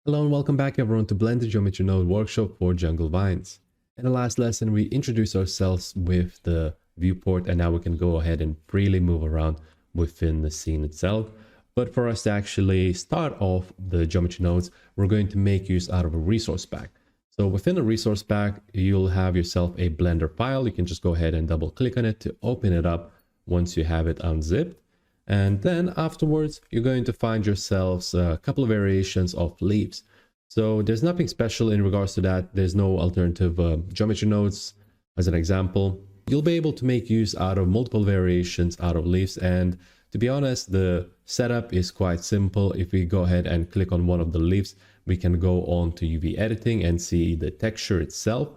Hello and welcome back everyone to Blender Geometry Node workshop for Jungle Vines. In the last lesson we introduced ourselves with the viewport and now we can go ahead and freely move around within the scene itself. But for us to actually start off the geometry nodes, we're going to make use out of a resource pack. So within the resource pack, you'll have yourself a Blender file. You can just go ahead and double click on it to open it up once you have it unzipped. And then afterwards, you're going to find yourselves a couple of variations of leaves. So there's nothing special in regards to that. There's no alternative geometry nodes. As an example, you'll be able to make use out of multiple variations out of leaves. And to be honest, the setup is quite simple. If we go ahead and click on one of the leaves, we can go on to UV editing and see the texture itself.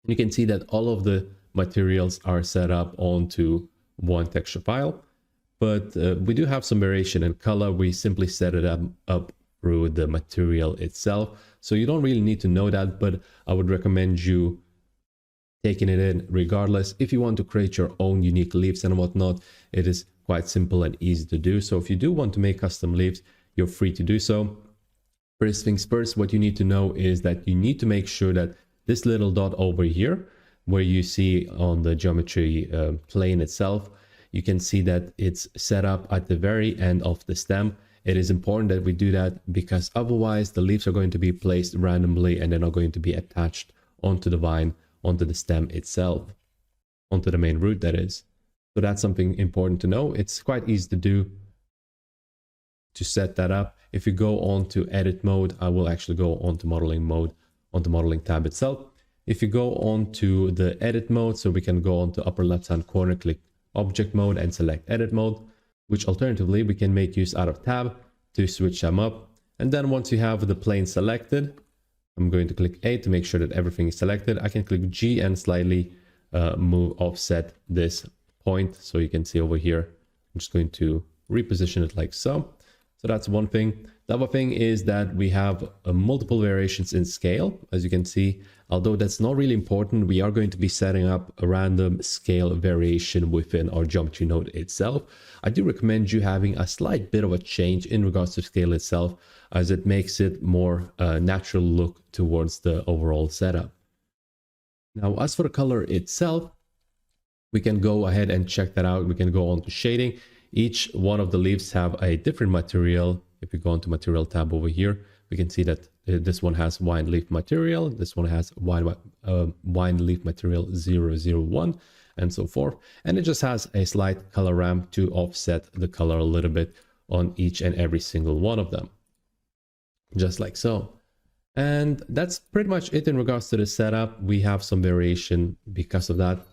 You can see that all of the materials are set up onto one texture file. But we do have some variation in color. We simply set it up through the material itself. So you don't really need to know that, but I would recommend you taking it in regardless. If you want to create your own unique leaves and whatnot, it is quite simple and easy to do. So if you do want to make custom leaves, you're free to do so. First things first, what you need to know is that you need to make sure that this little dot over here, where you see on the geometry plane itself, you can see that it's set up at the very end of the stem. It is important that we do that because otherwise the leaves are going to be placed randomly and they're not going to be attached onto the vine, onto the stem itself, onto the main root that is. So that's something important to know. It's quite easy to do to set that up. If you go on to edit mode, I will actually go on to modeling mode on the modeling tab itself. If you go on to the edit mode, so we can go on to upper left hand corner, click object mode and select edit mode, which alternatively we can make use out of tab to switch them up. And then once you have the plane selected, I'm going to click A to make sure that everything is selected. I can click G and slightly offset this point. So you can see over here, I'm just going to reposition it like so. So that's one thing. The other thing is that we have multiple variations in scale. As you can see, although that's not really important, we are going to be setting up a random scale variation within our geometry node itself. I do recommend you having a slight bit of a change in regards to scale itself, as it makes it more natural look towards the overall setup. Now, as for the color itself, we can go ahead and check that out. We can go on to shading. Each one of the leaves have a different material. If we go into material tab over here, we can see that this one has wine leaf material, this one has wine leaf material 001, and so forth. And it just has a slight color ramp to offset the color a little bit on each and every single one of them, just like so. And that's pretty much it in regards to the setup. We have some variation because of that.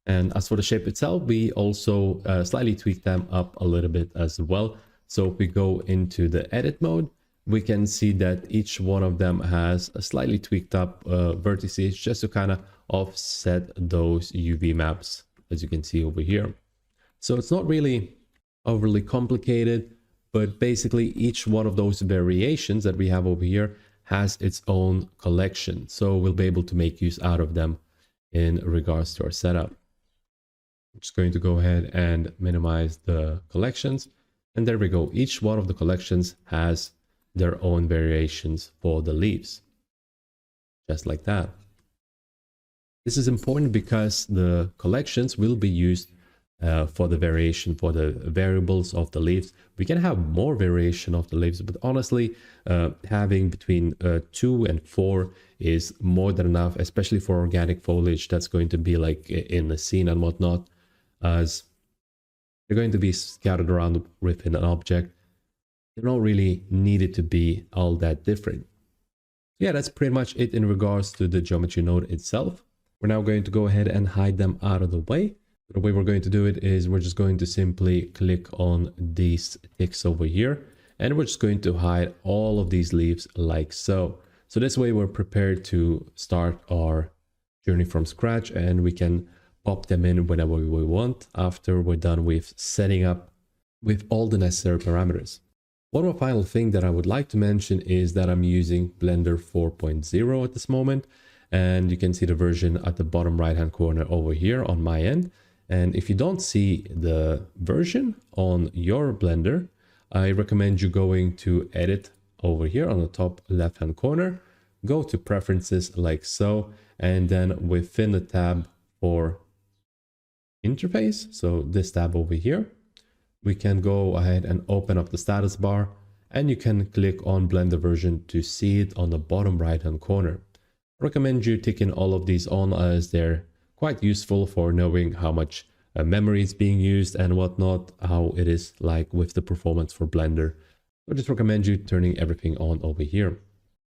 And as for the shape itself, we also slightly tweak them up a little bit as well. So if we go into the edit mode, we can see that each one of them has a slightly tweaked up vertices just to kind of offset those UV maps, as you can see over here. So it's not really overly complicated, but basically each one of those variations that we have over here has its own collection. So we'll be able to make use out of them in regards to our setup. I'm just going to go ahead and minimize the collections. And there we go. Each one of the collections has their own variations for the leaves. Just like that. This is important because the collections will be used for the variation for the variables of the leaves. We can have more variation of the leaves, but honestly, having between 2 and 4 is more than enough, especially for organic foliage that's going to be like in the scene and whatnot, as they're going to be scattered around within an object. They're not really needed to be all that different. Yeah, that's pretty much it in regards to the geometry node itself. We're now going to go ahead and hide them out of the way. The way we're going to do it is we're just going to simply click on these ticks over here, and we're just going to hide all of these leaves like so. So this way we're prepared to start our journey from scratch, and we can pop them in whenever we want after we're done with setting up with all the necessary parameters. One more final thing that I would like to mention is that I'm using Blender 4.0 at this moment, and you can see the version at the bottom right hand corner over here on my end. And if you don't see the version on your Blender, I recommend you going to edit over here on the top left hand corner, go to preferences like so, and then within the tab for interface, so this tab over here, we can go ahead and open up the status bar, and you can click on Blender version to see it on the bottom right hand corner. I recommend you ticking all of these on, as they're quite useful for knowing how much memory is being used and whatnot, how it is like with the performance for Blender. I just recommend you turning everything on over here.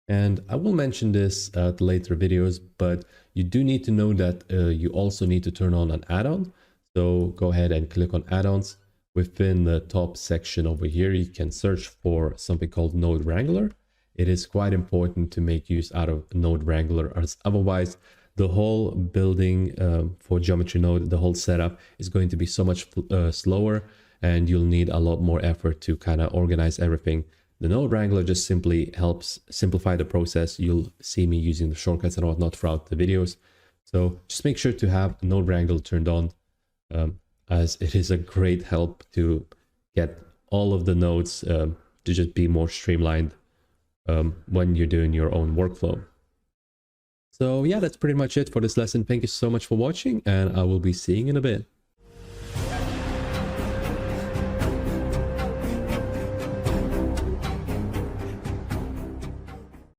And I will mention this at later videos, but you do need to know that you also need to turn on an add-on. So go ahead and click on add-ons. Within the top section over here, you can search for something called Node Wrangler. It is quite important to make use out of Node Wrangler, as otherwise the whole building for Geometry Node, the whole setup is going to be so much slower, and you'll need a lot more effort to kind of organize everything. The Node Wrangler just simply helps simplify the process. You'll see me using the shortcuts and whatnot throughout the videos. So just make sure to have Node Wrangler turned on, as it is a great help to get all of the nodes to just be more streamlined when you're doing your own workflow. So yeah, that's pretty much it for this lesson. Thank you so much for watching, and I will be seeing you in a bit.